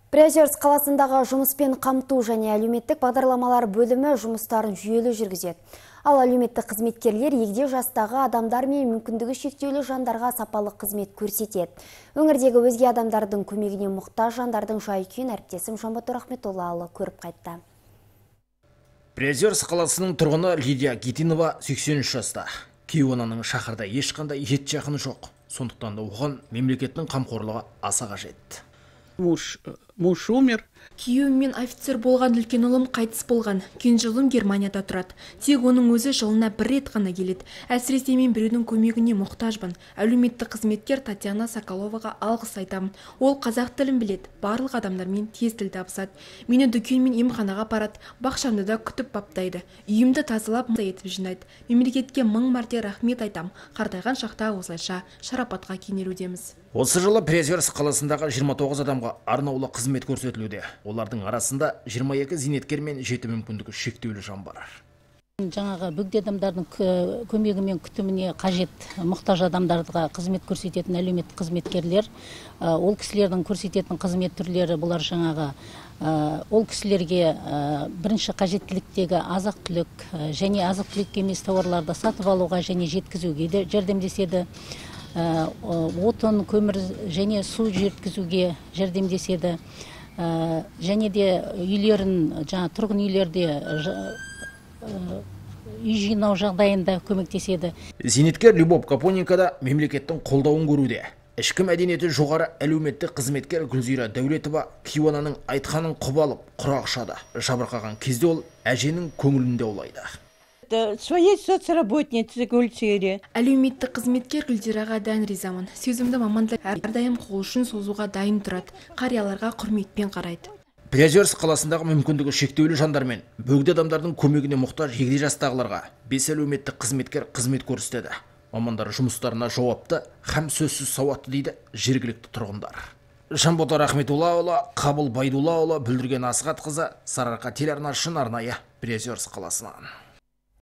Приозерск қаласындағы жұмыспен қамту және әлеуметтік бағдарламалар бөлімі жұмыстарын жүйелі жүргізеді. Ал әлеуметтік қызметкерлер егде жастағы адамдар мен мүмкіндігі шектеулі жандарға сапалы қызмет көрсетеді. Өңірдегі өзге адамдардың көмегіне мұқтаж жандардың жай-күйін әріптесім Жамбат Рахметоллаұлы көріп қайтты. Приозерск қаласының тұрғыны Лидия Гитинова 83 жаста. Кейуананың шақырда ешқандай ет жақыны жоқ. Сондықтан да оған мемлекеттің қамқорлығы аса қажет. Муж умер. Күйеуіммен офицер болған үлкен ұлым қайтыс болған. Кенже ұлым Германияда тұрады. Тек оның өзі жылына бір рет қана келеді. Әсіресе мен біреудің көмегіне мұқтажбын. Әлеуметтік қызметкер Татьяна Соколоваға алғыс айтамын. Ол қазақ тілін біледі. Барлық адамдармен тез тіл табысады. Мені дүкен мен емханаға апарады. Бақшамды да күтіп баптайды. Үйімді тазалап етіп жинайды. Мемлекетке 1000 мәрте рахмет айтам. Қартайған шақта осылайша шарапатқа кенелудеміз. Осы жылы Приозерск қаласындағы 29 адамға арнаулы қызмет көрсетілуде. Олардың арасында 22 зейнеткер мен 7 мүмкіндігі шектеулі жан бар. Жаңағы бөгде адамдардың көмегі мен күтіміне қажет мұқтаж адамдарға қызмет көрсететін әлеуметтік қызметкерлер, ол кісілердің көрсететін қызмет түрлері бұлар жаңағы ол кісілерге бірінші қажеттіліктегі азық-түлік және азық-түлік емес тауарларды сатып алуға және жеткізуге де жәрдемдеседі. Отын, көмір және су жеткізуге жәрдемдеседі. Және де үйлерін, тұрғын үйлерде үй жинау жағдайында көмектеседі. Зейнеткер Любовь Капоненко мемлекеттің қолдауын көруде. Ішкі мәдениеті жоғары әлеуметтік қызметкер Гүлзира Дәулетова Кейуананың айтқанын құп алып, құрақ ұшады. Жабырқаған кезде ол әженің көңілінде олайды. Своей соцработнице Гүлзире. Әлеуметтік қызметкер Гүлзираға дән ризамын. Сөзімді мамандар әрдайым қол ұшын созуға дайын тұрады. Қарияларға құрметпен қарайды. Приозерск қаласындағы мүмкіндігі шектеулі жандар мен бөгде адамдардың көмегіне мұқтаж егде жастағыларға 5 әлеуметтік қызметкер қызмет көрсетеді. Мамандар жұмыстарына жауапты һәм сөзсіз сауатты дейді жергілікті тұрғындар. Жамбат Рахметоллаұлы, Қабыл Байдуллаұлы, Бүлдірген Асқат қызы, Сарыарқа телеарнасынан арнайы Приозерск қаласынан.